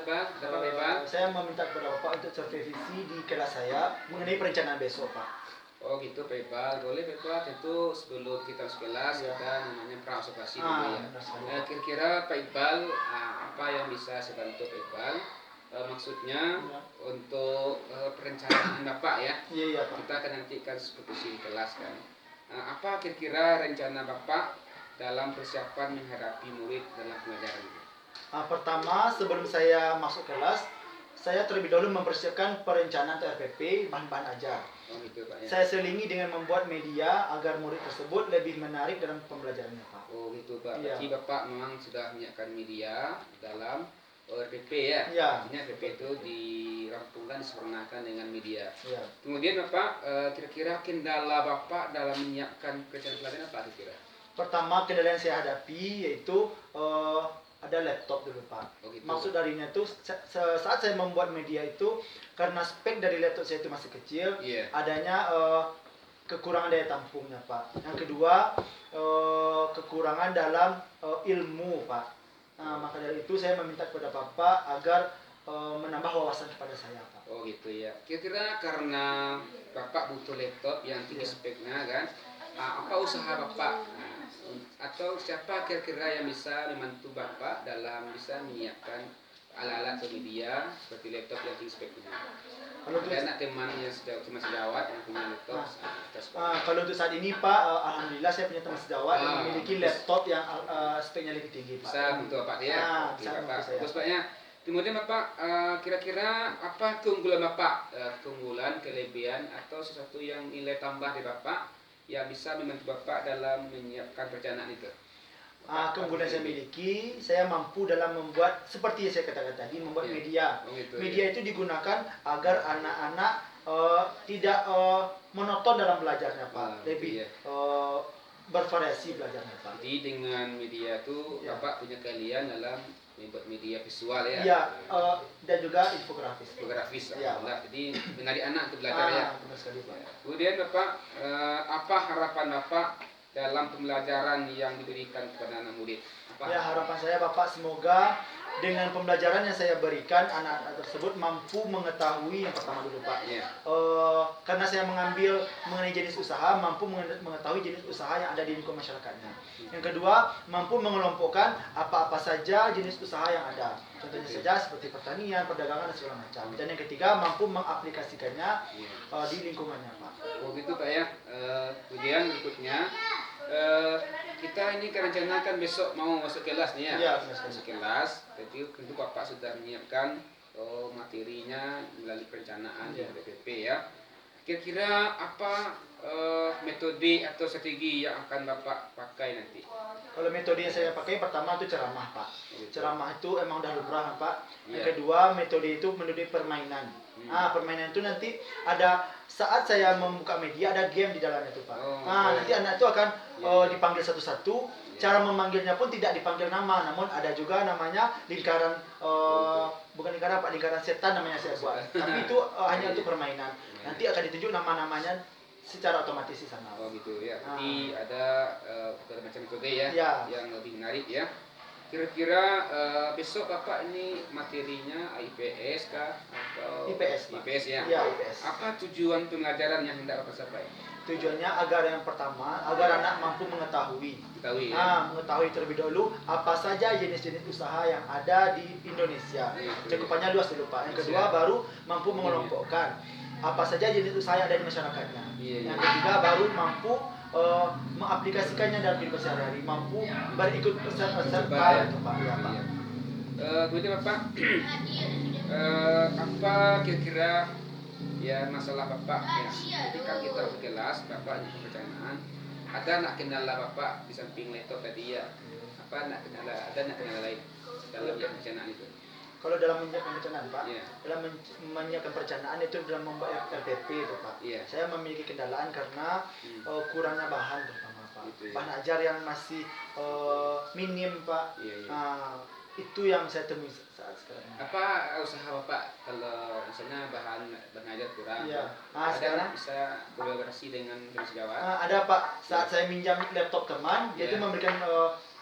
Bang? Ada apa, Bang? Saya meminta kepada Bapak untuk supervisi di kelas saya mengenai perencanaan besok, Pak. Oh gitu, Pak Iqbal. Boleh, Pak Iqbal. Tentu sebelum kita masuk kelas, Ya. kita namanya praobservasi dulu ya. Benar sekali. Kira-kira Pak Iqbal, apa yang bisa saya bantu Pak Iqbal? Maksudnya Ya. untuk perencanaan Bapak ya. Iya, Pak. Kita akan nantikan supervisi di kelas kan. Apa kira-kira rencana Bapak dalam persiapan menghadapi murid dalam pelajaran? Pertama, sebelum saya masuk kelas, saya terlebih dahulu mempersiapkan perencanaan atau RPP, bahan-bahan ajar. Oh gitu, Pak ya. Saya selingi dengan membuat media agar murid tersebut lebih menarik dalam pembelajarannya, Pak. Oh gitu, Pak. Iya. Berarti Bapak memang sudah menyiapkan media dalam RPP ya? Iya. Artinya RPP itu dirampungkan, disempurnakan dengan media. Iya. Kemudian Bapak, kira-kira kendala Bapak dalam menyiapkan perencanaan pelajaran apa kira-kira? Pertama, kendala yang saya hadapi yaitu ada laptop dulu, Pak. Oh, gitu. Maksud darinya itu saat saya membuat media itu karena spek dari laptop saya itu masih kecil, Iya. adanya kekurangan daya tampungnya, Pak. Yang kedua, kekurangan dalam ilmu, Pak. Maka dari itu saya meminta kepada Bapak agar menambah wawasan kepada saya, Pak. Oh gitu ya. Kira-kira karena Bapak butuh laptop yang tinggi Iya. speknya kan, apa usaha Bapak? Atau siapa kira-kira yang bisa membantu Bapak dalam bisa menyiapkan alat-alat atau media seperti laptop yang tinggi speknya? Kalau untuk, Ada anak teman yang cuma sejawat yang punya laptop. kalau untuk saat ini, Pak, alhamdulillah saya punya teman sejawat yang memiliki bagus. laptop yang speknya lebih tinggi, Pak. Bisa untuk Bapak ya. Oke, Bisa Bapak. untuk saya. Terus Paknya. Kemudian Bapak, kira-kira apa keunggulan Bapak? Keunggulan, kelebihan atau sesuatu yang nilai tambah dari Bapak yang bisa membantu Bapak dalam menyiapkan perencanaan itu? Keunggulan saya miliki, saya mampu dalam membuat seperti yang saya katakan tadi, membuat Iya. media. Oh, gitu, Media itu digunakan agar anak-anak tidak monoton dalam belajarnya, Pak. Gitu, Lebih ya. bervariasi belajarnya, Pak. Jadi dengan media itu Ya. Bapak punya keahlian dalam membuat media visual ya? Iya, dan juga infografis. Infografis. Ya. Jadi menarik anak untuk belajar ya. Benar sekali, Pak. Kemudian Bapak, apa harapan Bapak dalam pembelajaran yang diberikan kepada anak murid? Ya, harapan saya, Bapak, semoga dengan pembelajaran yang saya berikan anak-anak tersebut mampu mengetahui yang pertama dulu, Pak. Ya. Karena saya mengambil mengenai jenis usaha, mampu mengetahui jenis usaha yang ada di lingkungan masyarakatnya. Yang kedua, mampu mengelompokkan apa-apa saja jenis usaha yang ada. Contohnya saja seperti pertanian, perdagangan, dan segala macam. Dan yang ketiga, mampu mengaplikasikannya di lingkungannya, Pak. Oh gitu Pak ya. Kemudian berikutnya, kita ini rencanakan besok mau masuk kelas nih ya. Iya, benar sekali. Masuk kelas, jadi tentu Bapak sudah menyiapkan materinya melalui perencanaan Iya. BPP ya. Kira-kira apa metode atau strategi yang akan Bapak pakai nanti? Kalau metode yang saya pakai pertama itu ceramah, Pak. Gitu. Ceramah itu emang udah lumrah, Pak. Yang Iya. kedua, metode itu metode permainan. Permainan itu nanti ada saat saya membuka media ada game di dalamnya itu, Pak. Oh, Nanti anak itu akan Iya. dipanggil satu-satu. Iya. Cara memanggilnya pun tidak dipanggil nama, namun ada juga namanya lingkaran bukan lingkaran, Pak, lingkaran setan namanya saya buat. Tapi itu hanya untuk permainan. Nanti akan ditunjuk nama-namanya secara otomatis di sana. Oh gitu ya. Jadi ada berbagai macam metode ya, Iya. yang lebih menarik ya. Kira-kira besok Bapak ini materinya IPS kah atau IPS, Pak. IPS ya? Iya, IPS. Apa tujuan pembelajaran yang hendak Bapak capai? Tujuannya agar yang pertama, agar anak mampu mengetahui. Ketahui ya. Mengetahui terlebih dahulu apa saja jenis-jenis usaha yang ada di Indonesia. Itu, Cakupannya luas dulu, Pak. Yang kedua, Iya. baru mampu mengelompokkan apa saja jenis usaha yang ada di masyarakatnya. Iya, iya. Yang ketiga, baru mampu mengaplikasikannya dalam kehidupan sehari-hari, mampu berikut pesan-pesan Coba, Pak. ya. Itu, Pak. Ya, Pak. Iya. Kemudian Bapak, apa kira-kira ya masalah Bapak ya? Ketika kita ke kelas, Bapak di perencanaan, ada nak kendala Bapak di samping laptop tadi ya? Apa nak kendala? Ada nak kendala lain dalam perencanaan itu? Kalau dalam menyiapkan perencanaan, Pak, Iya. dalam menyiapkan perencanaan itu dalam membuat RPP itu, Pak. Iya. Saya memiliki kendala karena kurangnya bahan terutama, Pak. Gitu ya. Bahan ajar yang masih minim, Pak. Iya, iya. Itu yang saya temui saat sekarang. Apa usaha Bapak kalau misalnya bahan ajar kurang? Iya. Ada Sekarang nak bisa kolaborasi dengan sejawat? ada, Pak. Saat saya minjam laptop teman, dia Iya. itu memberikan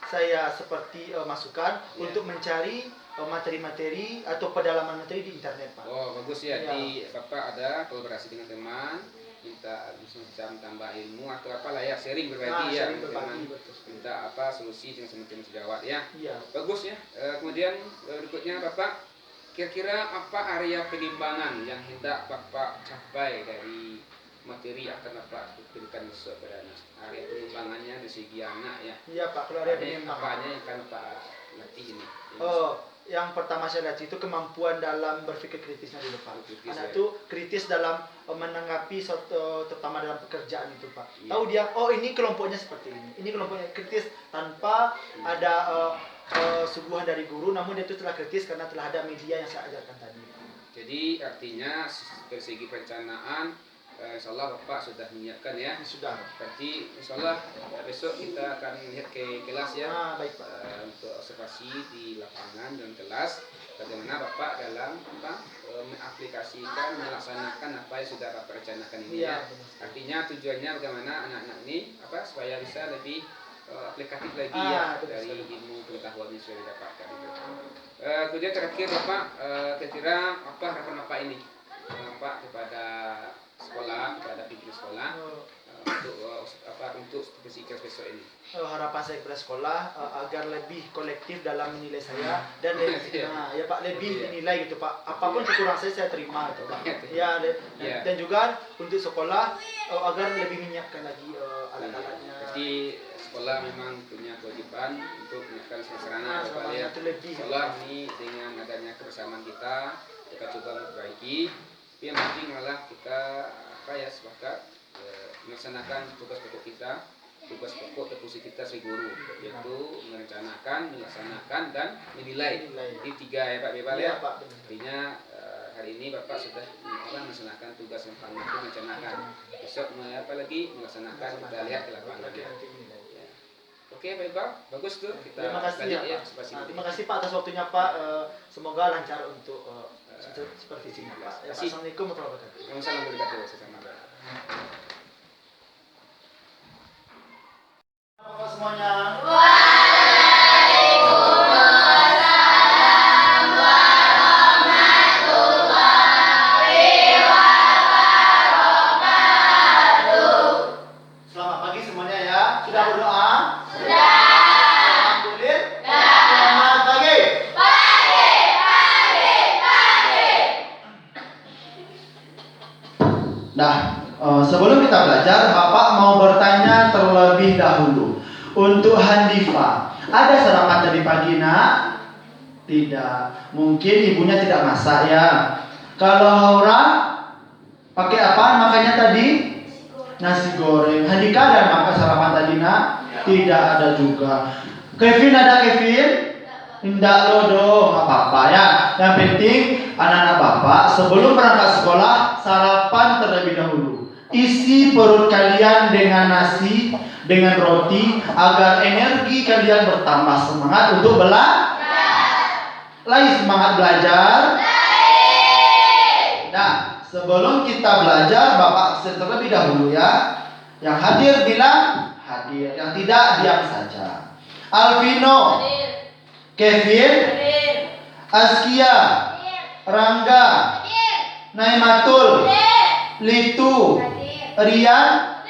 saya seperti masukan Iya. untuk mencari materi-materi atau pedalaman materi di internet, Pak. Oh, bagus ya. Ya. Di Bapak ada kolaborasi dengan teman, minta bisa tambah ilmu atau apalah ya, sharing berbagi ya, sharing dengan berbagi, teman. betul. Minta apa solusi dengan teman-teman sejawat ya. Iya. Bagus ya. Kemudian berikutnya Bapak, kira-kira apa area pengembangan yang hendak Bapak capai dari materi akan Bapak berikan besok pada anak? Area pengembangannya dari segi anak ya. Iya, Pak, kalau area pengembangan. Apanya yang akan Bapak latih ini? Oh, yang pertama saya lihat itu kemampuan dalam berpikir kritisnya dulu, Pak. Kritis, Anak ya. itu kritis dalam menanggapi terutama dalam pekerjaan itu, Pak. Iya. Tahu dia, oh ini kelompoknya seperti ini kelompoknya kritis tanpa ada suguhan dari guru, namun dia itu telah kritis karena telah ada media yang saya ajarkan tadi. Jadi artinya dari segi perencanaan, insya Allah Bapak sudah menyiapkan ya. Sudah. Berarti insya Allah besok kita akan lihat ke kelas ya. Baik, Pak. Untuk observasi di lapangan dan kelas, bagaimana Bapak dalam mengaplikasikan, melaksanakan apa yang sudah Bapak rencanakan ini Iya, ya. benar. Artinya tujuannya bagaimana anak-anak ini supaya bisa lebih aplikatif lagi benar dari sekali. ilmu pengetahuan yang sudah didapatkan itu. Kemudian terakhir Bapak, kira-kira apa harapan Bapak ini Bapak kepada sekolah, kepada pimpinan sekolah untuk bersikap besok ini? Harapan saya kepada sekolah agar lebih kolektif dalam menilai saya dan lebih, ya Pak, lebih dinilai gitu, Pak. Apapun kekurangan saya terima gitu, Pak. Ya, dan juga untuk sekolah agar lebih menyiapkan lagi alat-alatnya. Jadi sekolah memang punya kewajiban untuk menyiapkan sarana Bapak lihat. Sekolah ini dengan adanya kebersamaan kita coba memperbaiki. Tapi yang penting malah kita sepakat melaksanakan tugas pokok kita, tugas pokok dan fungsi kita sebagai guru, yaitu merencanakan, melaksanakan dan menilai. Ini 3 ya Pak Bebal ya. Artinya hari ini Bapak sudah melaksanakan tugas yang paling penting, merencanakan. Besok apa lagi melaksanakan, kita lihat ke lapangan ya. Oke Pak Bebal, bagus tuh kita. Terima kasih ya, Pak. Terima kasih Pak atas waktunya Pak. Semoga lancar untuk supervisinya Pak. Assalamualaikum warahmatullahi wabarakatuh. Assalamualaikum warahmatullahi wabarakatuh. Bapak semuanya. Selamat pagi semuanya ya. Sudah berdoa? Sudah. Alhamdulillah. Selamat pagi. Nah, sebelum kita belajar, Bapak mau bertanya terlebih dahulu. Untuk Handifa, ada sarapan tadi pagi nak? Tidak. Mungkin ibunya tidak masak ya. Kalau Haura, pakai apa makanya tadi? Nasi goreng. Handika ada makan sarapan tadi nak? Tidak ada juga. Kevin ada Kevin? Tidak lo dong, apa-apa ya. Yang penting anak-anak Bapak sebelum berangkat sekolah sarapan terlebih dahulu. Isi perut kalian dengan nasi, dengan roti agar energi kalian bertambah semangat untuk belajar. Lagi semangat belajar. Nah, sebelum kita belajar Bapak terlebih dahulu ya. Yang hadir bilang hadir, yang tidak diam saja. Alvino, Kevin, Askia, Rangga, Naimatul, Litu, Rian,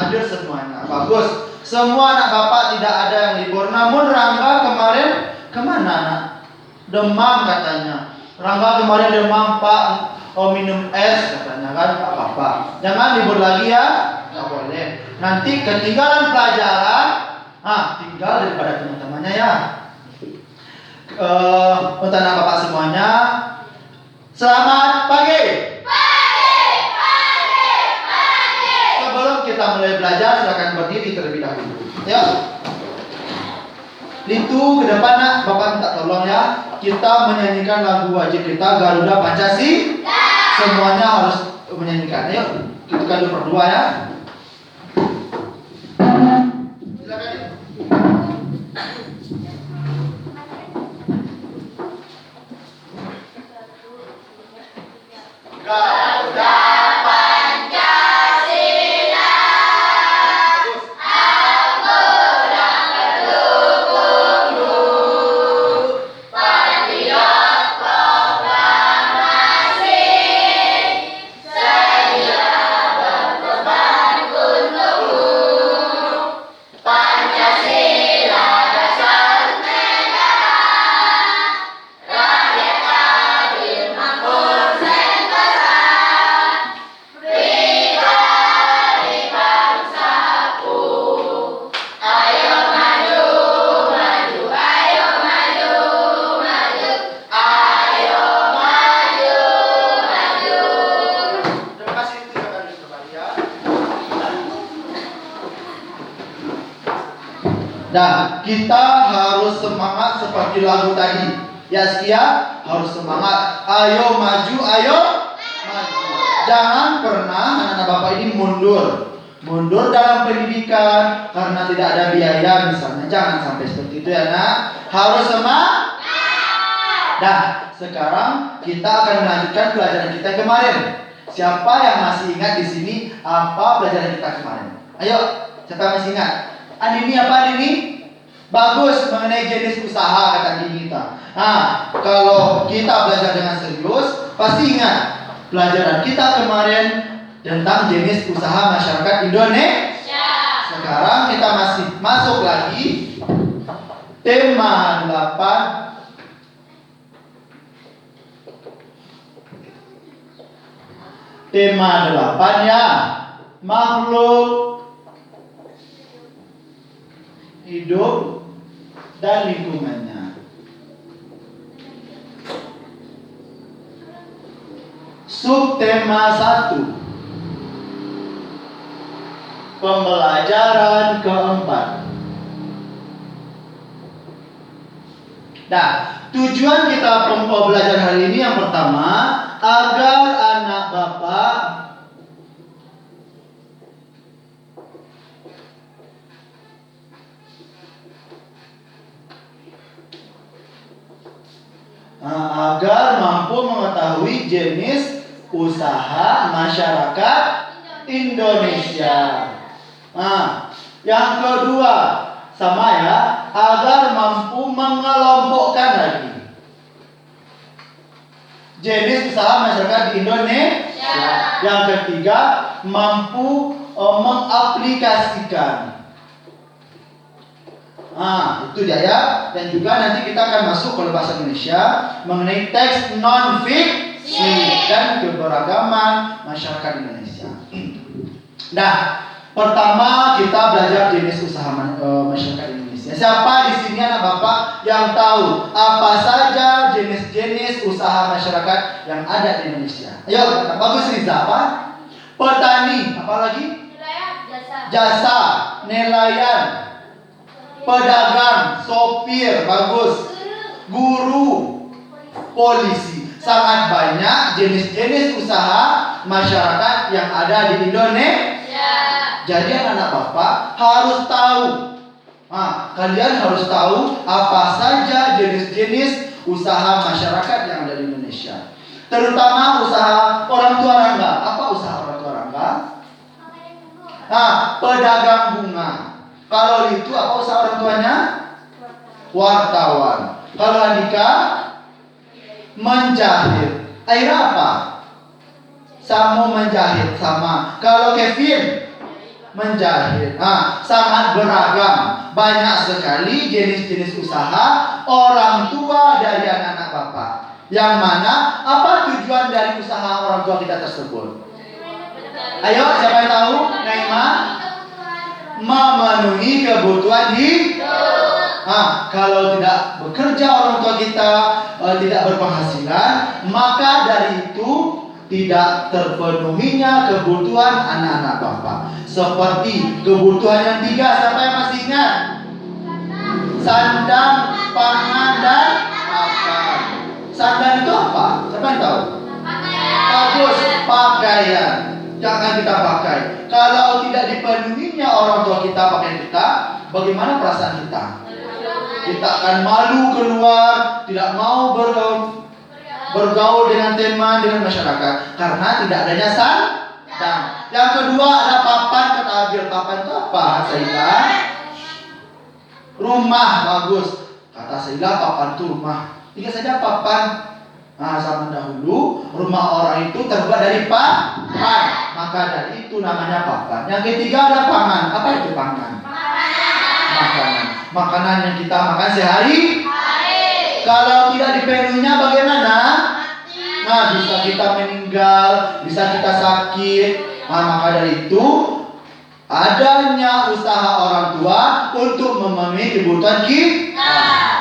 hadir semuanya. Bagus. Semua anak Bapak tidak ada yang libur. Namun Rangga kemarin kemana nak? Demam katanya. Rangga kemarin demam Pak. Minum es katanya kan Pak Bapak. Jangan libur lagi ya. Nggak boleh. Nanti ketinggalan pelajaran. Tinggal daripada teman-temannya ya. Untuk anak Bapak semuanya, selamat pagi. Sebelum kita mulai belajar, silakan berdiri terlebih dahulu. Ya. Litu ke depan nak, Bapak minta tolong ya. Kita menyanyikan lagu wajib kita Garuda Pancasila. Semuanya harus menyanyikan. Ayo, kita kali berdua ya. Silakan. Garuda Pancasila. Aku dan pendukungmu, patriot Dan kita harus semangat seperti lagu tadi. Yazkia harus semangat. Ayo maju, ayo maju. Jangan pernah anak-anak Bapak ini mundur. Mundur dalam pendidikan karena tidak ada biaya misalnya. Jangan sampai seperti itu ya nak. Harus semangat. Nah, sekarang kita akan melanjutkan pelajaran kita kemarin. Siapa yang masih ingat di sini apa pelajaran kita kemarin? Ayo, siapa yang masih ingat? Ini apa ini? Bagus mengenai jenis usaha kata gini kita. Nah, kalau kita belajar dengan serius, pasti ingat pelajaran kita kemarin tentang jenis usaha masyarakat Indonesia. Sekarang kita masih masuk lagi tema 8. Tema 8 ya, makhluk hidup dan lingkungannya. Subtema 1, pembelajaran keempat. Nah, tujuan kita belajar hari ini yang pertama, agar anak Bapak agar mampu mengetahui jenis usaha masyarakat Indonesia. Nah, yang kedua sama ya, agar mampu mengelompokkan lagi jenis usaha masyarakat di Indonesia. Yang ketiga, mampu mengaplikasikan. Nah, itu dia ya. Dan juga nanti kita akan masuk ke bahasa Indonesia mengenai teks non-fiksi dan keberagaman masyarakat Indonesia. Nah, pertama kita belajar jenis usaha masyarakat Indonesia. Siapa di sini anak Bapak yang tahu apa saja jenis-jenis usaha masyarakat yang ada di Indonesia? Ayo, bagus Riza. Apa? Petani, apa lagi? Jasa, nelayan, pedagang, sopir, bagus. Guru, polisi. Sangat banyak jenis-jenis usaha masyarakat yang ada di Indonesia. Jadi anak-anak Bapak harus tahu. Kalian harus tahu apa saja jenis-jenis usaha masyarakat yang ada di Indonesia. Terutama usaha orang tua Rangga. Apa usaha orang tua Rangga? Pedagang bunga. Kalau itu apa usaha orang tuanya? Wartawan. Kalau Andika? Menjahit. Aira apa? Samo menjahit sama. Kalau Kevin? Menjahit. Sangat beragam. Banyak sekali jenis-jenis usaha orang tua dari anak-anak Bapak. Yang mana apa tujuan dari usaha orang tua kita tersebut? Ayo, siapa yang tahu? Naima? Memenuhi kebutuhan hidup. Kalau tidak bekerja orang tua kita, tidak berpenghasilan, maka dari itu tidak terpenuhinya kebutuhan anak-anak Bapak. Seperti kebutuhan yang 3, siapa yang masih ingat? Sandang, pangan, dan pakan. Sandang itu apa? Siapa yang tahu? Bagus, pakaian. Jangan kita pakai. Kalau tidak dipenuhinya orang tua kita pakaian kita, bagaimana perasaan kita? Kita akan malu keluar, tidak mau bergaul dengan teman, dengan masyarakat, karena tidak adanya sandang. Yang kedua ada papan, kata Agil. Papan itu apa? Saila? Rumah, bagus. Kata Saila papan itu rumah. Tiga saja papan. Zaman dahulu rumah orang itu terbuat dari papan, maka dari itu namanya papan. Yang ketiga ada pangan. Apa itu pangan? Makanan. Makanan yang kita makan sehari. Kalau tidak dipenuhinya bagaimana? Bisa kita meninggal, bisa kita sakit. Maka dari itu adanya usaha orang tua untuk memenuhi kebutuhan kita.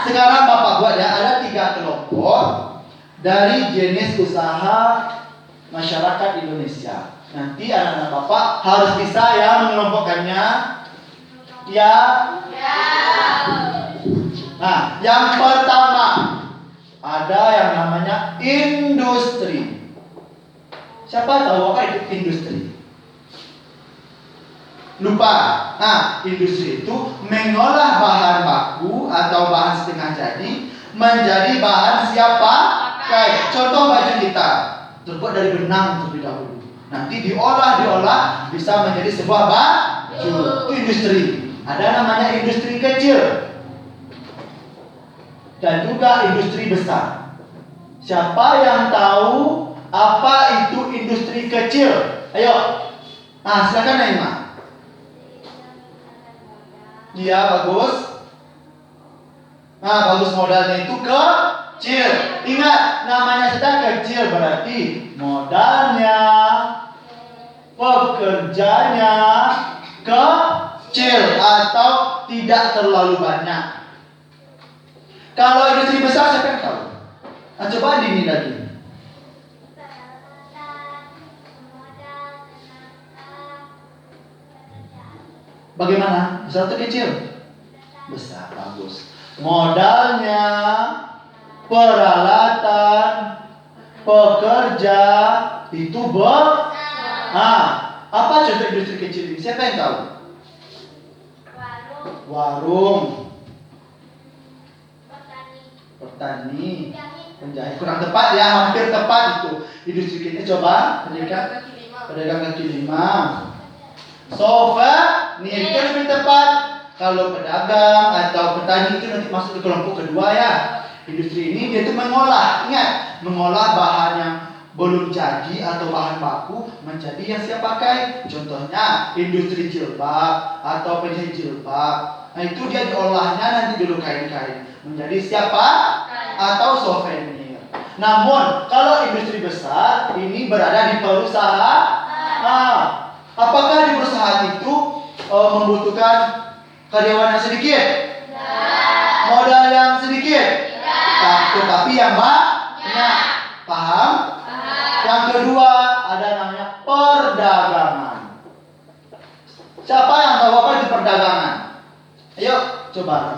Sekarang Bapak buat ya, ada 3 kelompok dari jenis usaha masyarakat Indonesia. Nanti anak-anak Bapak harus bisa ya mengelompokkannya. Ya. Nah, yang pertama ada yang namanya industri. Siapa tahu apa itu industri? Lupa. Nah, industri itu mengolah bahan baku atau bahan setengah jadi menjadi bahan siapa? Kayak contoh baju kita terbuat dari benang terlebih dahulu. Nanti diolah bisa menjadi sebuah baju. Itu industri. Ada namanya industri kecil dan juga industri besar. Siapa yang tahu apa itu industri kecil? Ayo. Nah, silakan Naima. Iya, bagus. Nah, bagus, modalnya itu kecil. Ingat, namanya sudah kecil berarti modalnya, pekerjanya kecil atau tidak terlalu banyak. Kalau industri besar siapa yang tahu? Nah, coba ini lagi. Bagaimana? Besar atau kecil? Besar, bagus. Modalnya, peralatan, pekerja itu apa contoh industri kecil ini? Siapa yang tahu? Warung. Petani. Penjahit. Kurang tepat ya, hampir tepat itu. Industri kecil coba pedagang kaki lima. Souvenir itu lebih tepat. Kalau pedagang atau petani itu nanti masuk ke kelompok kedua ya. Industri ini dia itu mengolah, ingat, mengolah bahan yang belum jadi atau bahan baku menjadi yang siap pakai. Contohnya industri jilbab atau penjahit jilbab. Nah itu dia diolahnya nanti dulu kain-kain menjadi siapa atau souvenir. Namun kalau industri besar ini berada di perusahaan. Apakah di perusahaan itu membutuhkan karyawan yang sedikit? Modal yang sedikit? Tetapi yang banyak. Paham? Yang kedua ada namanya perdagangan. Siapa yang tahu apa itu perdagangan? Ayo coba.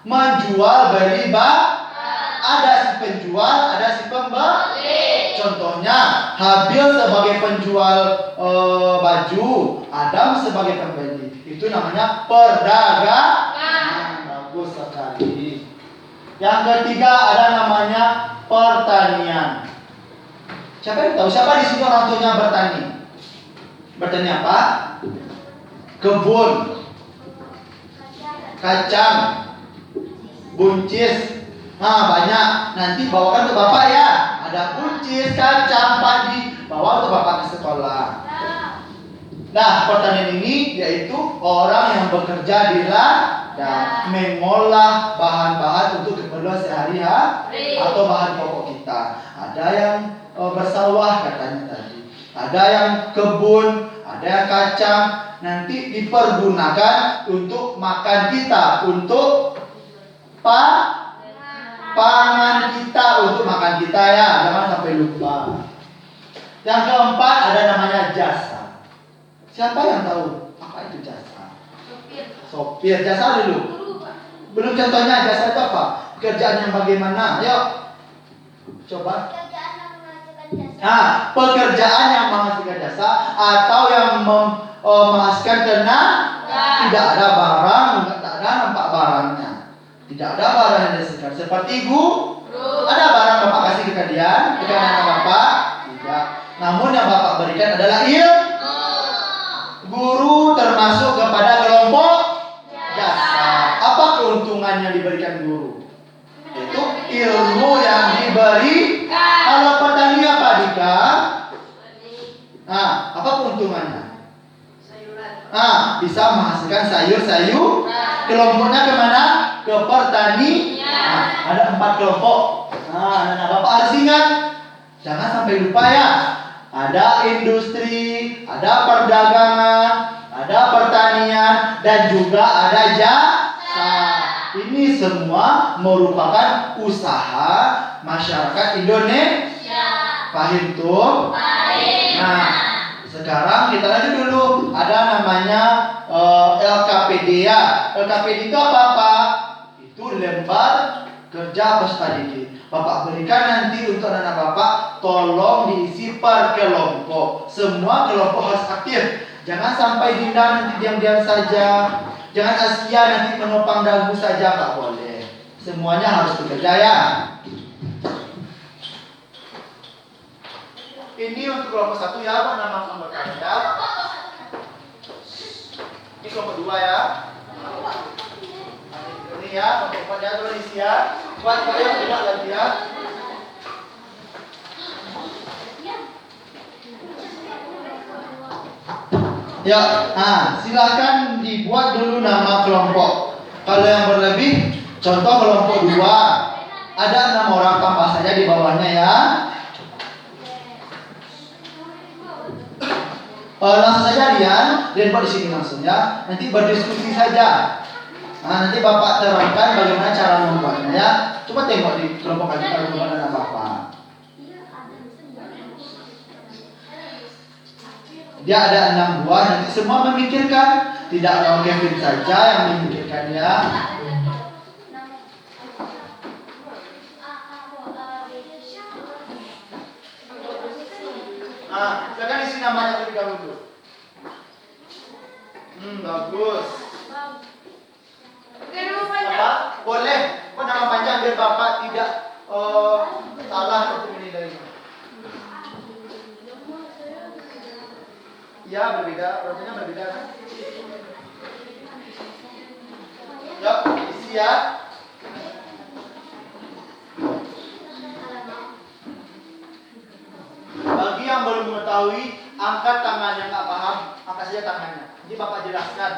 Menjual beli ada si penjual, ada si pembeli. Contohnya Habil sebagai penjual baju, Adam sebagai pembeli. Itu namanya perdagangan. Bagus sekali. Yang ketiga ada namanya pertanian. Siapa yang tahu? Siapa di sini orang tuanya bertani? Bertani apa? Kebun, kacang, buncis. Nah, banyak. Nanti bawakan ke bapak ya. Ada buncis, kacang, padi. Bawa untuk bapak ke sekolah. Nah, pertanian ini yaitu orang yang bekerja di ladang, mengolah bahan-bahan untuk keperluan sehari-hari atau bahan pokok kita. Ada yang bersawah katanya tadi. Ada yang kebun, ada yang kacang. Nanti dipergunakan untuk makan kita, untuk pangan kita, untuk makan kita ya, jangan sampai lupa. Yang keempat ada namanya jasa. Siapa yang tahu apa itu jasa? Sopir. Jasa dulu. Belum contohnya jasa itu apa? Pekerjaan yang bagaimana? Ayo. Coba. Pekerjaan yang menghasilkan jasa atau yang menghasilkan tenaga. Tidak ada barang, tidak ada nampak barangnya. Tidak ada barang yang dihasilkan. Seperti guru. Ada barang Bapak kasih ke kalian, ke anak Bapak? Tidak. Namun yang Bapak berikan adalah ilmu. Guru termasuk kepada kelompok jasa. Apa keuntungan yang diberikan guru? Itu ilmu yang diberi. Kalau petani apa Dika? Apa keuntungannya? Bisa menghasilkan sayur-sayur. Kelompoknya kemana? Ke petani. Ada 4 kelompok. Nah, Bapak harus ingat. Jangan sampai lupa ya. Ada industri, ada perdagangan, ada pertanian, dan juga ada jasa. Ini semua merupakan usaha masyarakat Indonesia. Paham tuh? Nah, Sekarang kita lanjut dulu. Ada namanya LKPD ya. LKPD itu apa? Itu lembar kerja peserta didik. Bapak berikan nanti untuk anak Bapak, tolong diisi per kelompok. Semua kelompok harus aktif. Jangan sampai Dinda nanti diam-diam saja. Jangan Asia nanti menopang dagu saja, tak boleh. Semuanya harus bekerja ya. Ini untuk kelompok 1 ya, Pak, nama kelompok ya. Ini kelompok 2 ya. Ini ya, kelompok 4 ya, tulis ya. Buat kalian tidak lagi ya. Ya, silakan dibuat dulu nama kelompok. Kalau yang berlebih, contoh kelompok 2, ada 6 orang, tambah saja di bawahnya ya. Langsung saja Rian buat di sini langsung ya. Nanti berdiskusi saja. Nanti Bapak terangkan bagaimana cara membuatnya ya. Coba tengok di kelompok adik kalau bukan anak Bapak. Dia ada 6 buah, nanti semua memikirkan. Tidak Kevin saja yang memikirkan ya. Silakan isi namanya terlebih dahulu. Bagus. Apa? Boleh. Nama panjang biar Bapak tidak salah untuk menilainya. Ya, berbeda. Rasanya berbeda kan? Ya, isi ya. Bagi yang belum mengetahui, angkat tangan yang nggak paham, angkat saja tangannya. Jadi Bapak jelaskan.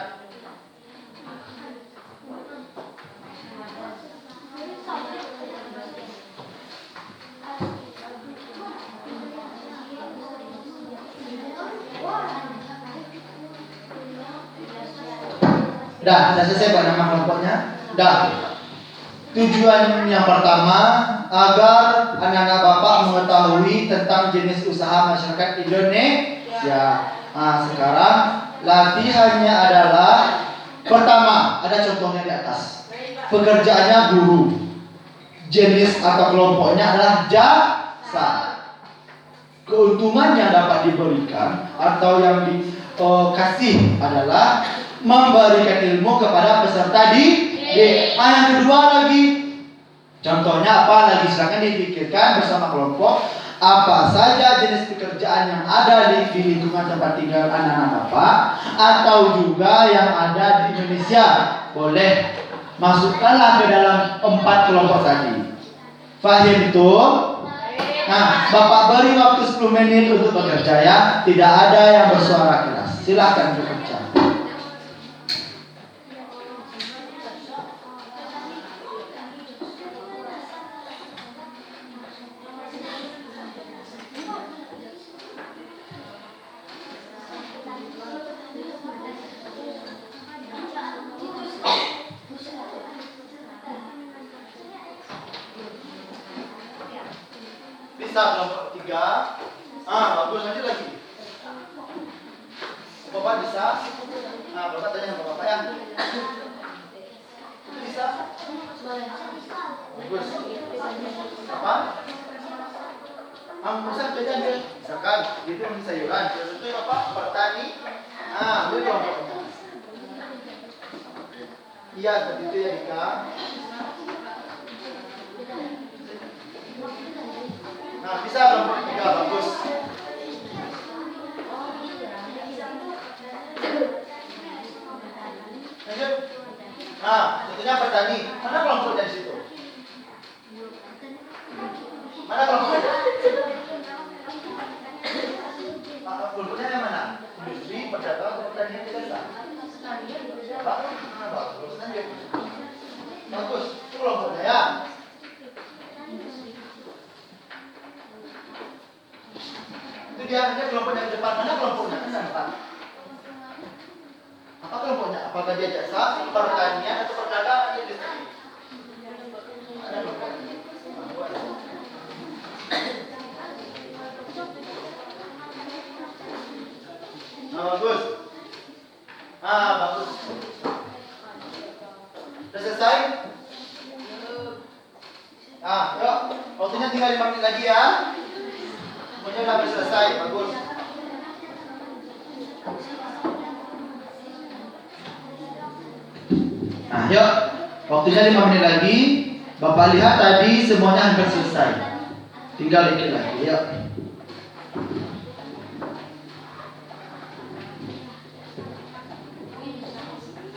Sudah selesai Pak nama kelompoknya? Sudah. Tujuan yang pertama agar anak-anak Bapak mengetahui tentang jenis usaha masyarakat Indonesia. Sekarang latihannya adalah pertama, ada contohnya di atas. Pekerjaannya guru. Jenis atau kelompoknya adalah jasa. Keuntungan yang dapat diberikan atau yang dikasih adalah memberikan ilmu kepada peserta didik. Yang kedua lagi, contohnya apa lagi? Silakan dipikirkan bersama kelompok apa saja jenis pekerjaan yang ada di lingkungan tempat tinggal anak-anak Bapak atau juga yang ada di Indonesia. Boleh masukkanlah ke dalam 4 kelompok tadi. Fahim itu? Bapak beri waktu 10 menit untuk bekerja ya. Tidak ada yang bersuara keras. Silakan bekerja. Bisa kelompok 3. Bagus, lanjut lagi. Bapak bisa? Bapak tanya sama Bapak ya. Itu bisa? Bagus. Apa? Misalkan beda ambil. Misalkan itu ambil sayuran. Itu Bapak petani. Ambil kelompoknya. Iya, seperti itu ya Dika. Bisa kelompok 3, bagus. Lanjut. Tentunya petani. Mana kelompoknya di situ? Mana kelompoknya? Kelompoknya yang mana? Industri, perdagangan, atau pertanian desa? Bagus. Lanjut. Bagus. Itu kelompoknya ya. Itu dia kelompok yang depan. Mana kelompoknya? Kan depan. Apa kelompoknya? Apakah dia jasa, pertanian, atau perdagangan? Ada kelompoknya. Bagus. Udah selesai? Yuk. Waktunya tinggal 5 menit lagi ya. Semuanya udah hampir selesai. Bagus. Yuk. Waktunya 5 menit lagi. Bapak lihat tadi semuanya hampir selesai. Tinggal dikit lagi. Yuk.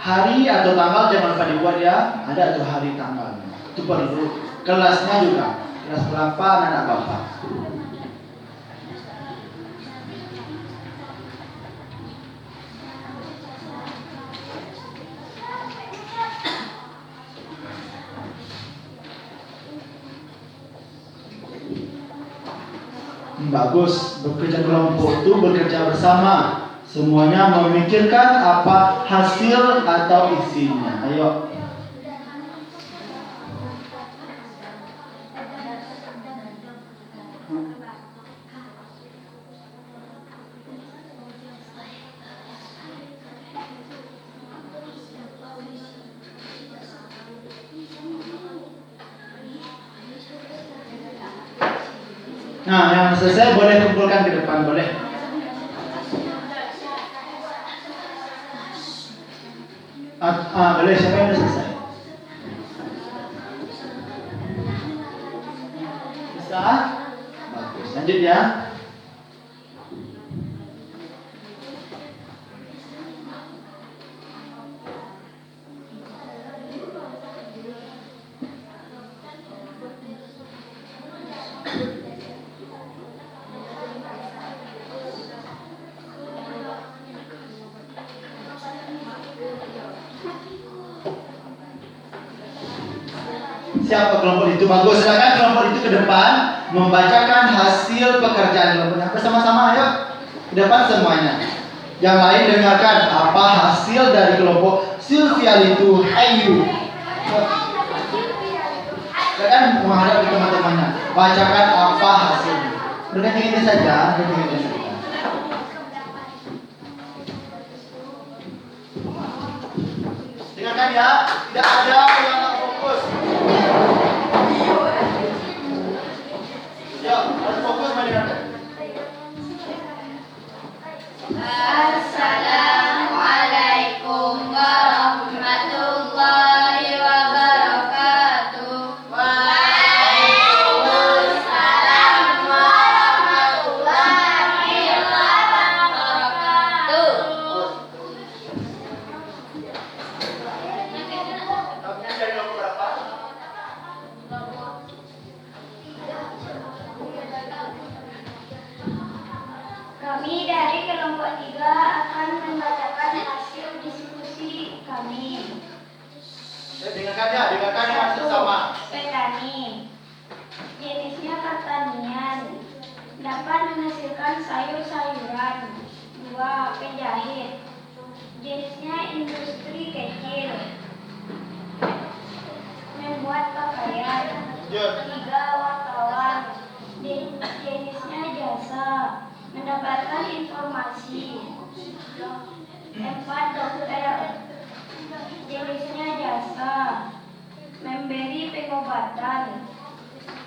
Hari atau tanggal jangan lupa dibuat ya. Ada tuh hari tanggal. Itu perlu. Kelasnya juga. Kelas berapa anak Bapak? Bagus. Bekerja kelompok itu bekerja bersama. Semuanya memikirkan apa hasil atau isinya. Ayo. Nah, yang selesai boleh kumpulkan ke depan, boleh. Boleh, siapa yang sudah selesai? Bisa? Bagus, lanjut ya. Siapa kelompok itu? Bagus, silakan kelompok itu ke depan membacakan hasil pekerjaan kelompoknya bersama-sama. Ayo ke depan semuanya. Yang lain dengarkan apa hasil dari kelompok Silvial itu. Ayo. Silakan menghadap ke teman-temannya. Bacakan apa hasilnya. Berganti-ganti saja, berganti-ganti saja. Dengarkan ya, tidak ada yang tak fokus. Ya, harus fokus mendengarkan. Assalamualaikum warahmatullahi wabarakatuh. Waalaikumsalam warahmatullahi wabarakatuh. Kamunya dari nomor berapa? Kami dari kelompok 3 akan membacakan hasil diskusi kami. Dengarkan ya, dengarkan dengan sesama. Petani. Jenisnya pertanian. Dapat menghasilkan sayur-sayuran. 2. Penjahit. Jenisnya industri kecil. Membuat pakaian. 3. Wartawan. Jenisnya jasa. Mendapatkan informasi. 4. Dokter. Jenisnya jasa. Memberi pengobatan.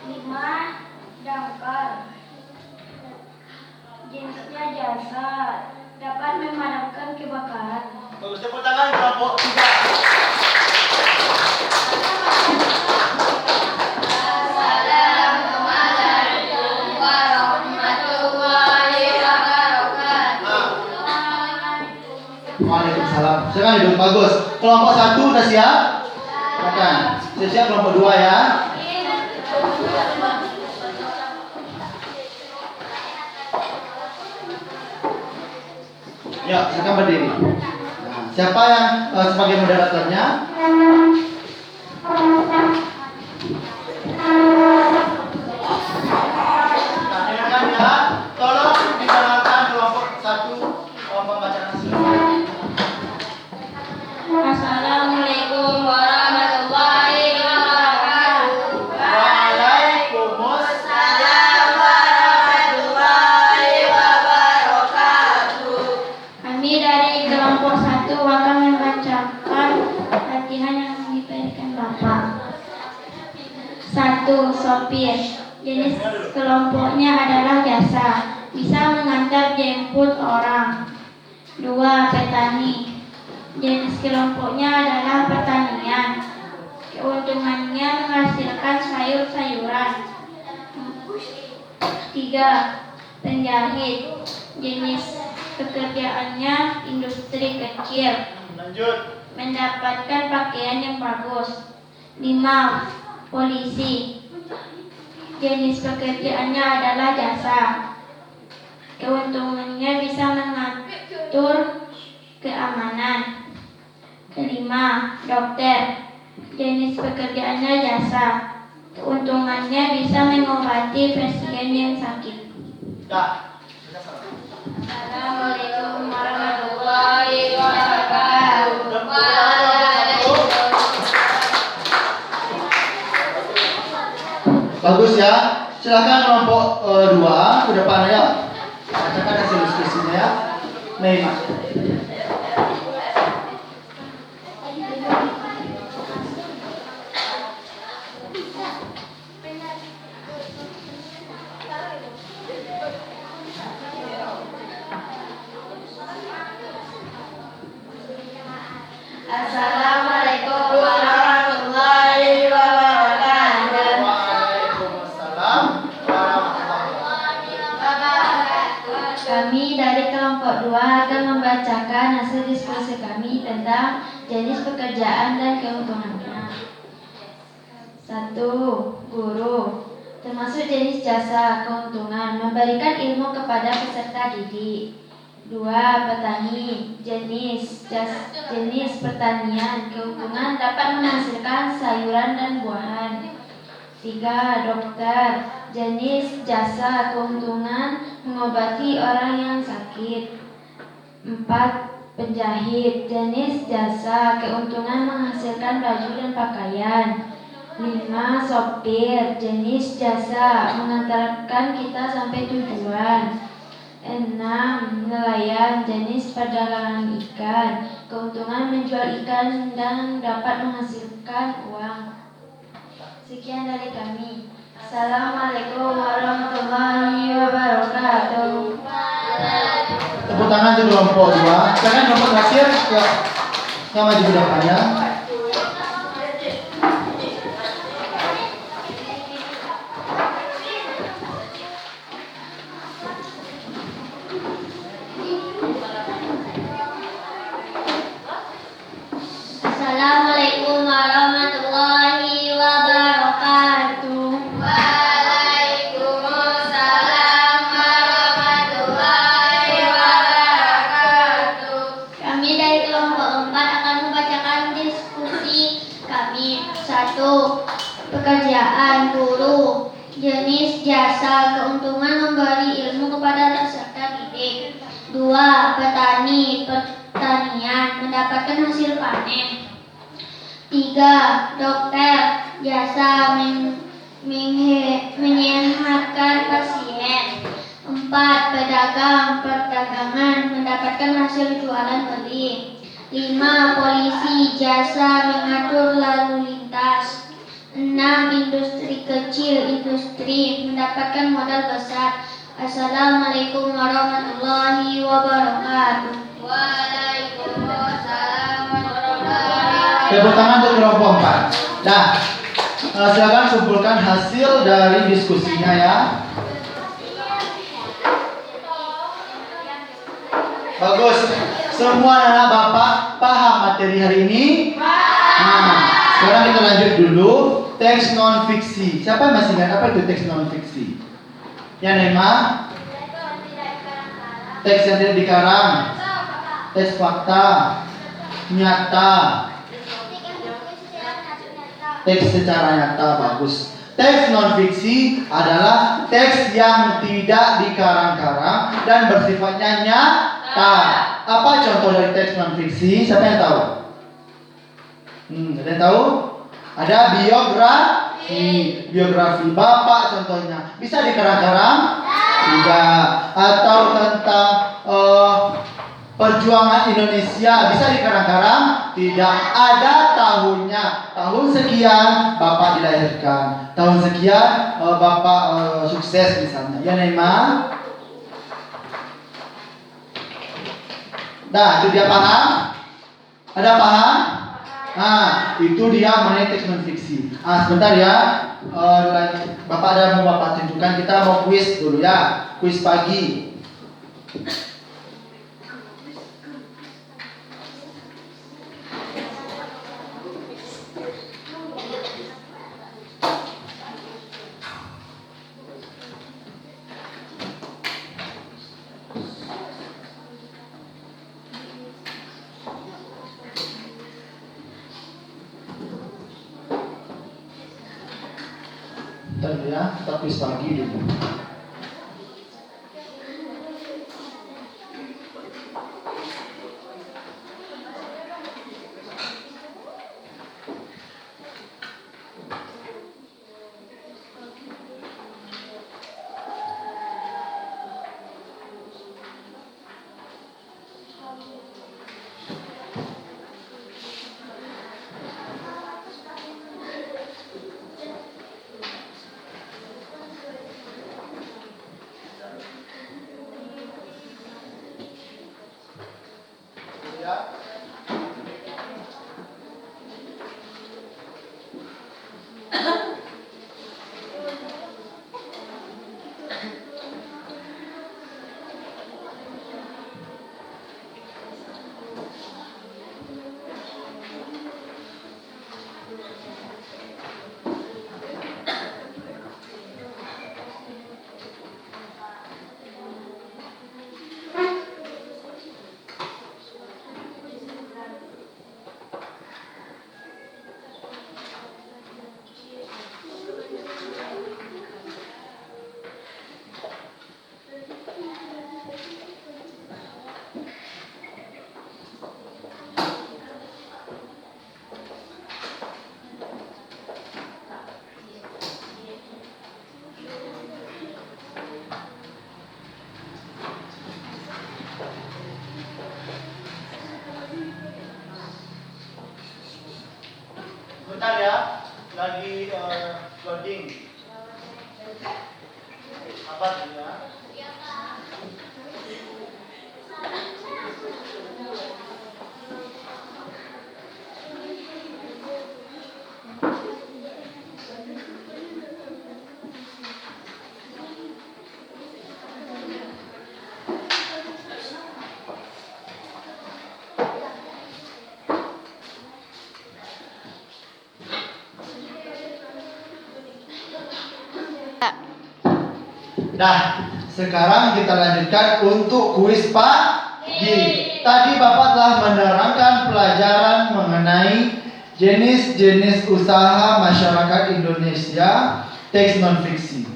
5. Damkar. Jenisnya jasa. Dapat memadamkan kebakaran. Bagus, tepuk tangan kelompok 3. Assalamualaikum warahmatullahi wabarakatuh. Waalaikumsalam. Silakan duduk, bagus. Kelompok 1 udah siap? Silakan. Siap-siap kelompok 2 ya. Ya, silakan berdiri. Nah, siapa yang sebagai moderatornya? Nah, dengarkan ya. Tolong dijalankan kelompok 1 pembacaan hasil. Assalamualaikum warahmatullahi wabarakatuh. Waalaikumsalam warahmatullahi wabarakatuh. Kami dari kelompok 1 akan 1. Sopir. Jenis kelompoknya adalah jasa, bisa mengantar jemput orang. 2. Petani. Jenis kelompoknya adalah pertanian. Keuntungannya menghasilkan sayur-sayuran. 3. Penjahit. Jenis pekerjaannya industri kecil. Lanjut. Mendapatkan pakaian yang bagus. 5. Polisi. Jenis pekerjaannya adalah jasa. Keuntungannya bisa mengatur keamanan. 5. Dokter. Jenis pekerjaannya jasa. Keuntungannya bisa mengobati pasien yang sakit. Dah. Assalamualaikum warahmatullahi wabarakatuh. Bagus ya. Silakan kelompok 2 ke depan ya. Bacakan hasil diskusinya ya. Neymar. Assalamualaikum warahmatullahi wabarakatuh. Waalaikumsalam warahmatullahi wabarakatuh. Kami dari kelompok 2 akan membacakan hasil diskusi kami tentang jenis pekerjaan dan keuntungannya. 1. Guru. Termasuk jenis jasa, keuntungan, memberikan ilmu kepada peserta didik. 2. Petani. Jenis pertanian, keuntungan dapat menghasilkan sayuran dan buahan. 3. Dokter. Jenis jasa, keuntungan mengobati orang yang sakit. 4. Penjahit. Jenis jasa, keuntungan menghasilkan baju dan pakaian. 5. Sopir. Jenis jasa, mengantarkan kita sampai tujuan. 6. Nelayan. Jenis perdagangan ikan, keuntungan menjual ikan dan dapat menghasilkan uang. Sekian dari kami. Assalamualaikum warahmatullahi wabarakatuh. Tepuk tangan untuk kelompok 2. Silakan kelompok terakhir yang maju ke depannya. Assalamualaikum warahmatullahi wabarakatuh. Waalaikumsalam warahmatullahi wabarakatuh. Kami dari kelompok 4 akan membacakan diskusi kami. 1. Pekerjaan guru. Jenis jasa, keuntungan memberi ilmu kepada peserta didik. 2. Petani, pertanian, mendapatkan hasil panen. 3. Dokter, jasa menyehatkan pasien. 4. Pedagang, perdagangan, mendapatkan hasil jualan beli. 5. Polisi, jasa mengatur lalu lintas. 6. Industri kecil, industri, mendapatkan modal besar. Assalamualaikum warahmatullahi wabarakatuh. Waalaikumsalam warahmatullahi wabarakatuh. Tepuk tangan untuk kelompok 4. Nah, silakan kumpulkan hasil dari diskusinya ya. Bagus. Semua anak bapak paham materi hari ini? Nah, sekarang kita lanjut dulu. Teks non fiksi. Siapa yang masih ingat apa itu teks non fiksi? Ya, Nema? Teks yang tidak dikarang. Teks fakta. Nyata. Teks secara nyata. Bagus. Teks non fiksi adalah teks yang tidak dikarang-karang dan bersifatnya nyata. Apa contoh dari teks non fiksi? Siapa yang tahu? Ada yang tahu? Ada biografi bapak contohnya. Bisa dikarang-karang? Tidak. Atau tentang perjuangan Indonesia bisa dikarang-karang? Tidak ada tahunnya. Tahun sekian Bapak dilahirkan. Tahun sekian Bapak sukses misalnya. Ya Neymar? Nah, itu dia paham? Ada paham? Nah, itu dia mengenai teks non fiksi. Sebentar ya. Bapak ada mau Bapak tunjukkan. Kita mau kuis dulu ya. Kuis pagi. Bentar ya, kita kuis pagi dulu. Bentar ya, lagi loading. Apa tuh ya? Nah, sekarang kita lanjutkan untuk kuis pagi. Tadi Bapak telah menerangkan pelajaran mengenai jenis-jenis usaha masyarakat Indonesia teks non fiksi.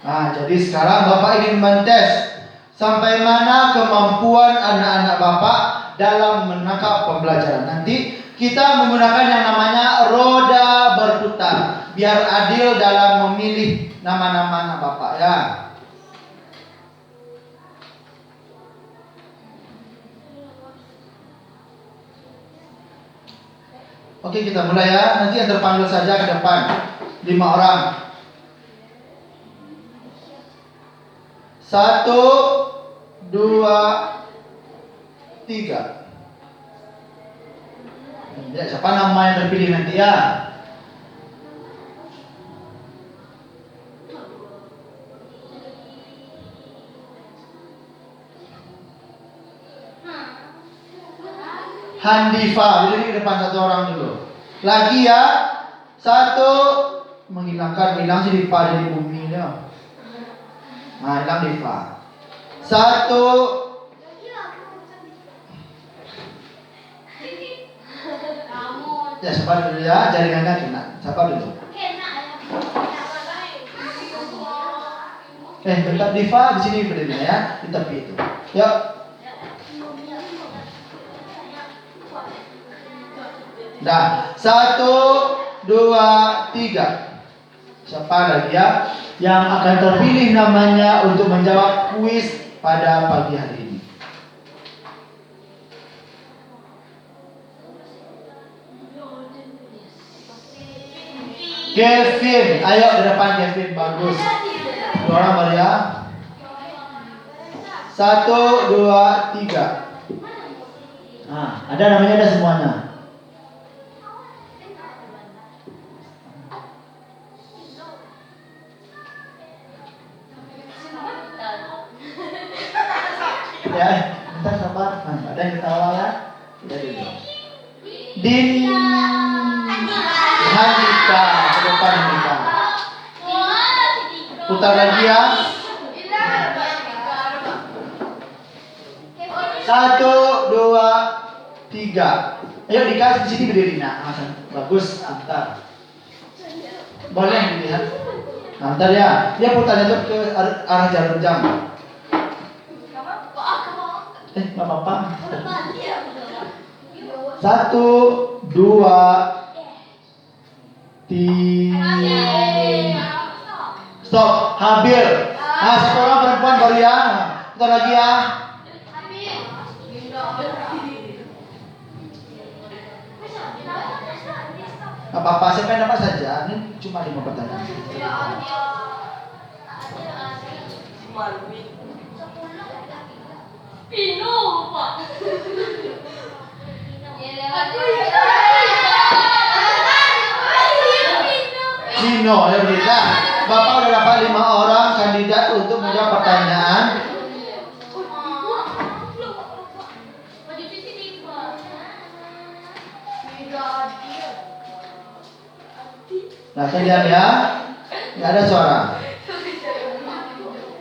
Nah, jadi sekarang Bapak ingin mentes sampai mana kemampuan anak-anak Bapak dalam menangkap pembelajaran. Nanti kita menggunakan yang namanya roda berputar biar adil dalam memilih nama-nama anak Bapak ya. Oke, kita mulai ya. Nanti yang terpanggil saja ke depan 5 orang. 1, 2, 3. Ya, siapa nama yang terpilih nanti ya? Handifa, berdiri di depan 1 orang dulu. Lagi ya. 1 menghilangkan, hilang si Diva dari bumi dia. Nah, hilang Diva. 1. Ya, siapa dulu ya? Jaringannya kena. Siapa dulu? Bentar Diva di sini berdiri ya, di tepi itu. Yuk. Dah, 1, 2, 3. Siapa lagi ya yang akan terpilih namanya untuk menjawab kuis pada pagi hari ini? Kevin, ayo ke depan Kevin, bagus. Dua orang Maria. 1, 2, 3. Nah, ada namanya, ada semuanya. Ya, bentar sabar. Nah, ada yang ketawa ya? Ya dulu. Din Handika, ke depan Handika. Putar lagi ya. 1, 2, 3. Ayo dikasih di sini berdiri nak. Bagus, bentar. Boleh dilihat. Nah, bentar ya. Dia putarnya tuh ke arah jarum jam. Gak apa-apa. 1, 2, 3. Stop. Habil. Nah, satu orang perempuan baru ya. Putar lagi ya. Gak apa-apa, siapa yang dapat saja. Ini cuma 5 pertanyaan. Nino, ya berita. Bapak udah dapat 5 orang kandidat untuk menjawab pertanyaan. Nah, kalian ya, nggak ada suara.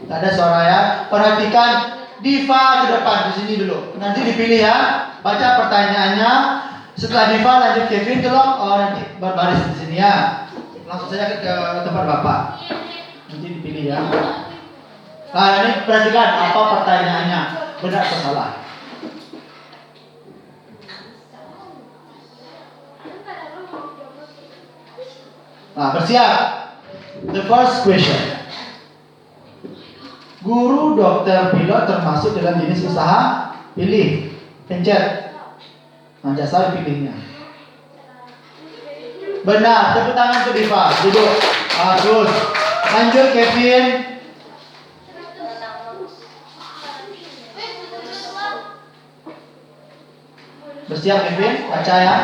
Nggak ada suara ya. Perhatikan Diva ke depan di sini dulu. Nanti dipilih ya. Baca pertanyaannya. Setelah Diva lanjut Kevin, tolong nanti berbaris di sini ya. Langsung saja ke tempat Bapak. Nanti dipilih ya. Nah, ini perhatikan apa pertanyaannya. Benar atau salah? Nah, bersiap. The first question. Guru, dokter, pilot termasuk dalam jenis usaha? Pilih. Pencet. Nah, jasa dipilihnya. Benar. Tepuk tangan ke Diva. Duduk. Bagus. Lanjut Kevin. Bersiap Kevin. Baca ya.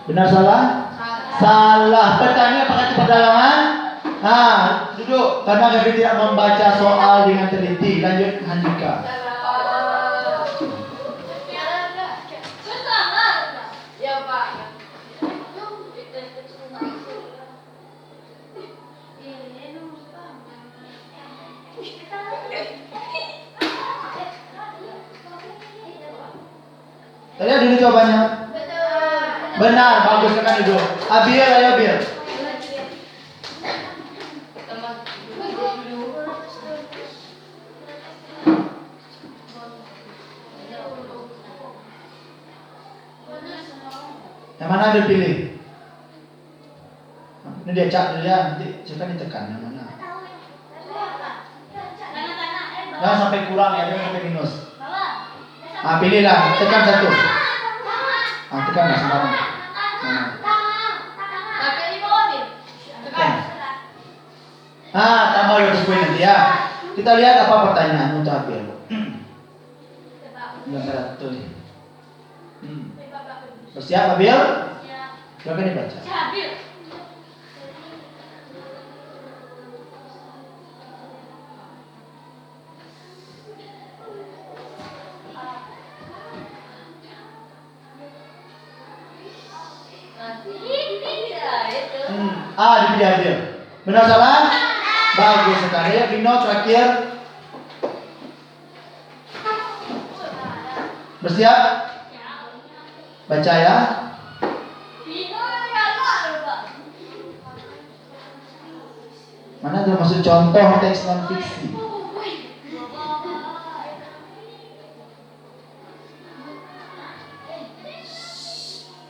Benar salah? Salah. Bertanya pakai perdagangan. Nah, duduk. Karena Kevin tidak membaca soal dengan teliti. Lanjut Handika. Lihat dulu jawabannya. Benar, bagus kan itu. Abil, ayo Abil. Yang mana Abil pilih? Ini dia cak dulu ya, nanti silakan ditekan yang mana. Jangan sampai kurang ya, jangan sampai minus. Ah, pilihlah, tekan satu. Ah, tekan lah sembarang. Ah, tambah 200 poin nanti ya. Kita lihat apa pertanyaan untuk Abil. Enggak betul. Bersiap Abil? Silakan dibaca. Dipilih Abil. Benar salah? Bagus sekali ya. Vino terakhir. Bersiap? Baca ya. Mana termasuk contoh teks non fiksi?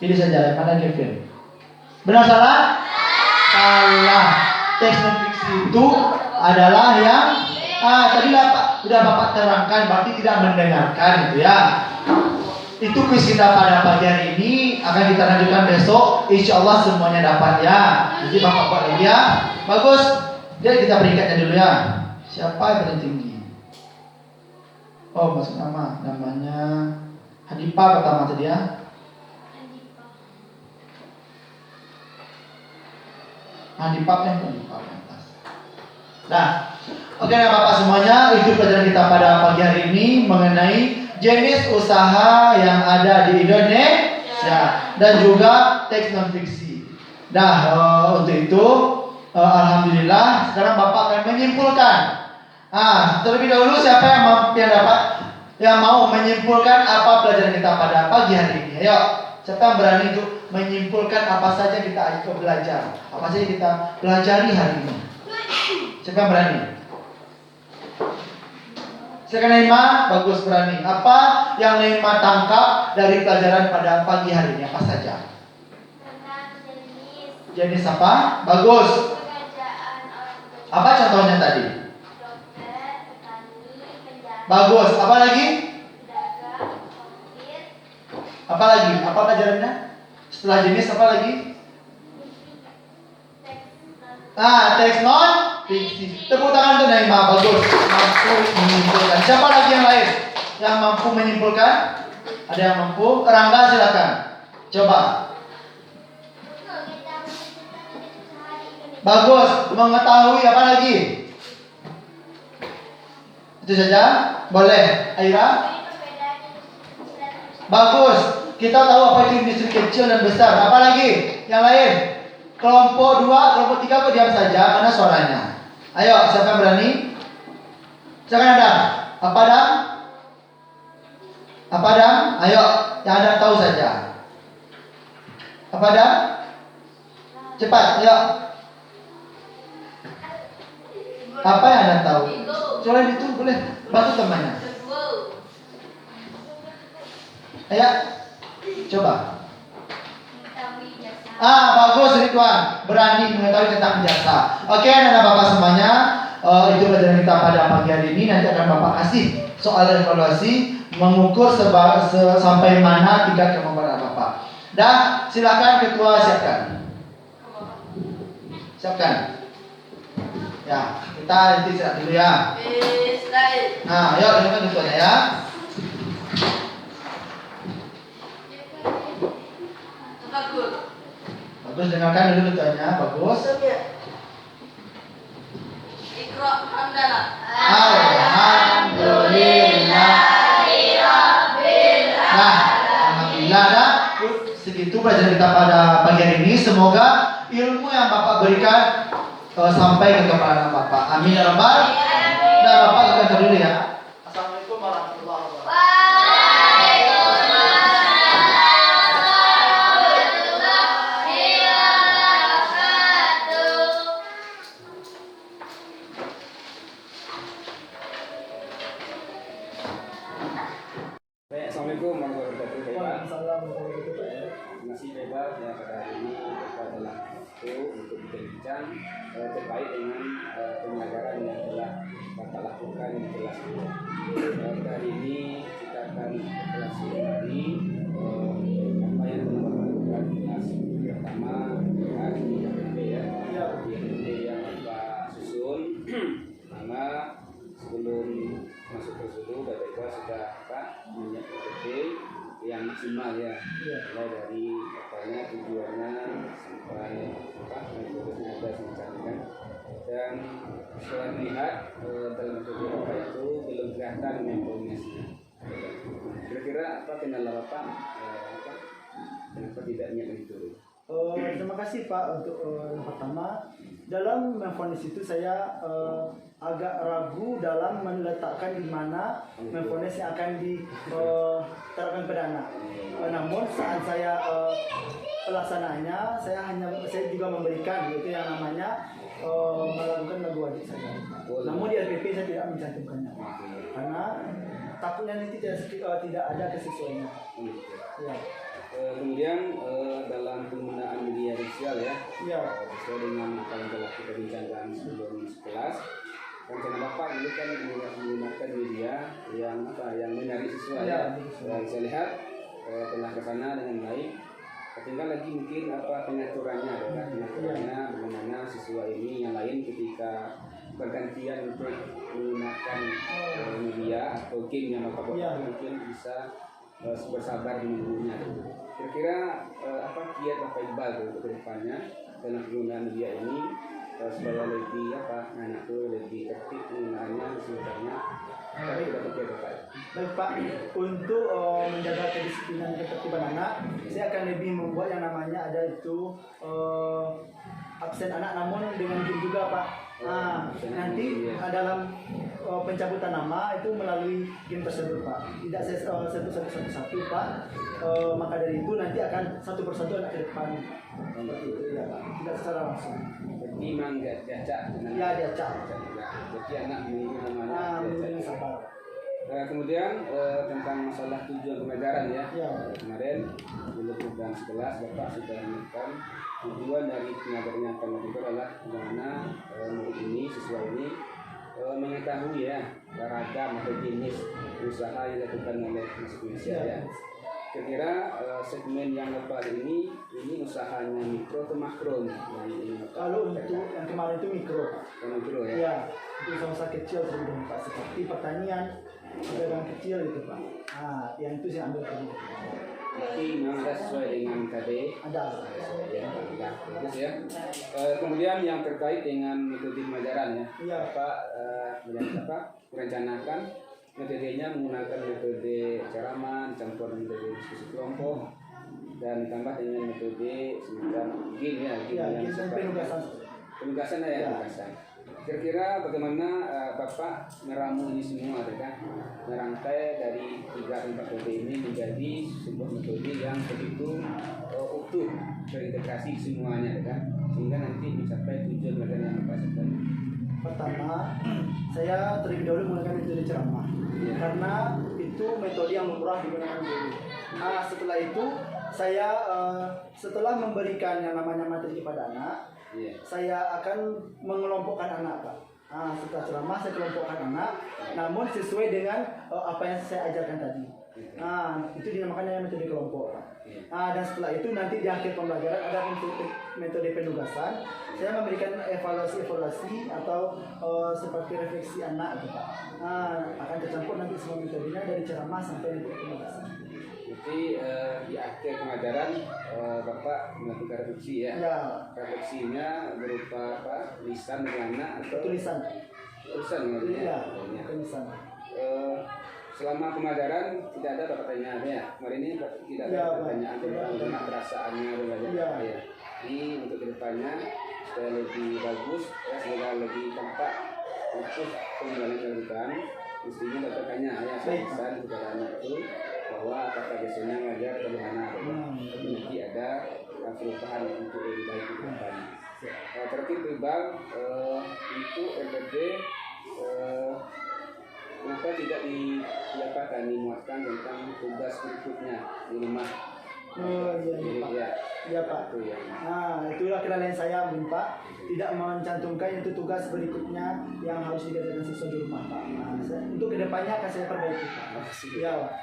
Pilih saja yang mana Kevin. Benar salah? Salah. Teks non fiksi itu adalah yang tadi udah Bapak terangkan, berarti tidak mendengarkan itu ya. Itu kuis kita pada pagi hari ini akan kita lanjutkan besok. Insya Allah semuanya dapat ya. Nanti Bapak buat lagi ya. Bagus. Jadi kita peringkatnya dulu ya. Siapa yang paling tinggi? Oh, masuk nama. Namanya Hadipa pertama tadi ya. Hadipa yang atas. Nah, oke ya Bapak semuanya, itu pelajaran kita pada pagi hari ini mengenai jenis usaha yang ada di Indonesia dan juga teks non fiksi. Nah, untuk itu alhamdulillah sekarang Bapak akan menyimpulkan. Terlebih dahulu siapa yang mau menyimpulkan apa pelajaran kita pada pagi hari ini? Ayo, siapa yang berani untuk menyimpulkan apa saja kita belajar, apa saja kita pelajari hari ini? Siapa yang berani? Silakan Naima, bagus berani. Apa yang Naima tangkap dari pelajaran pada pagi hari ini? Apa saja? Tentang Jenis apa? Bagus. pekerjaan orang tua. Apa contohnya tadi? Dokter, petani, penjahit, Bagus. Apa lagi? pedagang, sopir, Apa lagi? Apa pelajarannya? Setelah jenis apa lagi? Teks non fiksi. Tepuk tangan untuk Naima, bagus. Mampu menyimpulkan. Siapa lagi yang lain yang mampu menyimpulkan? Ada yang mampu? Rangga silakan. Coba. Bagus. Mengetahui apa lagi? Itu saja. Boleh. Aira. Bagus. Kita tahu apa itu industri kecil dan besar. Apa lagi? Yang lain? Kelompok 2, kelompok 3 kok diam saja karena suaranya. Ayo, siapa yang berani? Silakan Adam. Apa Adam? Apa Adam? Ayo, yang Adam tahu saja. Apa Adam? Cepat, ayo. Apa yang Adam tahu? Selain itu boleh bantu temannya. Ayo, coba. Bagus Ridwan, berani mengetahui tentang jasa. Oke, anak Bapak semuanya, itu pelajaran kita pada pagi hari ini. Nanti akan Bapak kasih soal evaluasi mengukur sampai mana tingkat kemampuan Bapak. Dan silakan ketua siapkan. Siapkan. Ya, kita nanti istirahat dulu ya. Nah, ayo dengarkan ketuanya ya. Bagus, dengarkan dulu ketuanya, bagus. Alhamdulillah. Nah, alhamdulillah dah. Segitu pelajaran kita pada pagi hari ini. Semoga ilmu yang Bapak berikan sampai ke kepala Bapak. Amin ya rabbal. Nah, Bapak kita dulu ya. Assalamualaikum warahmatullahi wabarakatuh. Assalamualaikum warahmatullahi wabarakatuh. Terima kasih Bebas ya pada hari ini kita adalah waktu untuk berbincang terkait dengan pembelajaran yang telah Bapak lakukan di kelas ini. Hari ini kita akan evaluasi kembali apa yang telah Bapak lakukan di kelas pertama dan di KPP ya. Di KPP yang Bapak susun. Karena sebelum masuk ke situ Bapak Ibu sudah menyiapkan KPP yang maksimal ya, mulai dari apanya tujuannya sampai metodenya ada semacam kan. Dan setelah melihat dalam video Bapak itu belum kelihatan memprogresnya. Kira-kira apa kendala Bapak? Kenapa tidak nyiapkan itu? Terima kasih Pak untuk yang pertama. Dalam memfonis itu saya agak ragu dalam meletakkan di mana memfonis yang akan diterapkan pidana. Namun saat saya pelaksanaannya, saya juga memberikan yaitu yang namanya melakukan lagu wajib saja. Namun di LPP saya tidak mencantumkannya karena takutnya nanti tidak ada kesesuaiannya. Ya. Kemudian dalam penggunaan media sosial ya, Ya. sesuai dengan apa yang telah kita bincangkan sebelum sekelas, rencana Bapak ini kan menggunakan media yang yang menarik siswa Ya, ya. Saya lihat telah ke sana dengan baik. Tinggal lagi mungkin pengaturannya, pengaturannya bagaimana siswa ini yang lain ketika bergantian untuk menggunakan media atau game yang Bapak buat mungkin bisa bersabar menunggunya. Kira-kira kiat Bapak Iqbal untuk kedepannya dalam penggunaan media ini supaya lebih anak itu lebih tertib penggunaannya sebenarnya. Baik Pak, untuk menjaga kedisiplinan dan ketertiban anak, saya akan lebih membuat yang namanya ada itu absen anak namun dengan game juga Pak. Nanti dalam pencabutan nama itu melalui game tersebut Pak. Tidak saya sebut satu Pak. Maka dari itu nanti akan satu persatu anak ke depan. Seperti itu ya Pak. Tidak secara langsung. Berarti memang diacak. Ya diacak. Berarti anak menunggu namanya Sabar. Kemudian tentang masalah tujuan pembelajaran ya. Kemarin menurut program 11 Bapak sudah menemukan tujuan dari pengajaran yang akan dilakukan adalah bagaimana murid ini, siswa ini mengetahui ya ragam atau jenis usaha yang dilakukan oleh Masjid Indonesia ya. Kira-kira segmen yang lepas ini usahanya mikro atau makro nih? Kalau untuk yang kemarin itu mikro. Mikro ya? Iya, itu usaha kecil sebelum Pak, seperti pertanian, pedagang kecil itu Pak. Yang itu saya ambil tadi. Berarti memang ada sesuai dengan KD. Ada. Ya, bagus ya. Kemudian yang terkait dengan metode pembelajaran ya. Iya. Merencanakan metodenya menggunakan metode ceramah, campur metode diskusi kelompok, dan ditambah dengan metode semacam game ya, yang penugasan ya. Kira-kira bagaimana Bapak meramu ini semua, kan? Merangkai dari 3-4 metode ini menjadi sebuah metode yang begitu utuh, terintegrasi semuanya, kan? Sehingga nanti mencapai tujuan belajar yang Bapak sebutkan. Pertama, saya terlebih dahulu menggunakan metode ceramah. Karena itu metode yang murah digunakan dulu. Setelah itu saya setelah memberikan yang namanya materi kepada anak, saya akan mengelompokkan anak Pak. Setelah ceramah saya kelompokkan anak, namun sesuai dengan apa yang saya ajarkan tadi. Itu dinamakan metode kelompok Pak. Dan setelah itu nanti di akhir pembelajaran ada metode penugasan. Saya memberikan evaluasi atau seperti refleksi anak gitu Pak. Akan tercampur nanti semua metodenya dari ceramah sampai nanti penugasan. Jadi di akhir pengajaran Bapak melakukan refleksi ya? Ya. Refleksinya berupa lisan dengan anak atau tulisan? Tulisan ya? Iya, tulisan. Selama pembelajaran tidak ada pertanyaan ya? Kemarin ini tidak ada pertanyaan tentang perasaannya belajar ya. Jadi untuk kedepannya supaya lebih bagus ya, semoga lebih tampak untuk pembelajaran yang dilakukan, mestinya Bapak tanya ya pesan kepada anak itu bahwa apakah biasanya ngajar bagaimana nanti ada perubahan untuk lebih baik ke depannya. Terakhir Iqbal itu MPD kenapa tidak dimuatkan tentang tugas berikutnya di rumah? Iya Pak. Itulah kendala saya Pak, tidak mencantumkan itu tugas berikutnya yang harus dikerjakan siswa di rumah Pak. Untuk kedepannya akan saya perbaiki Pak. Iya Pak.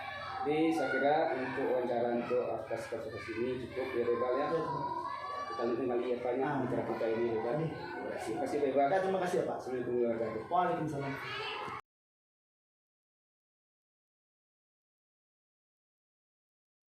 Jadi saya kira untuk wawancara untuk atas kasus ini cukup ya Iqbal ya. Kita lihat kembali acara kita ini Iqbal. Terima kasih Iqbal. Terima kasih Pak. Assalamualaikum warahmatullahi wabarakatuh. Waalaikumsalam.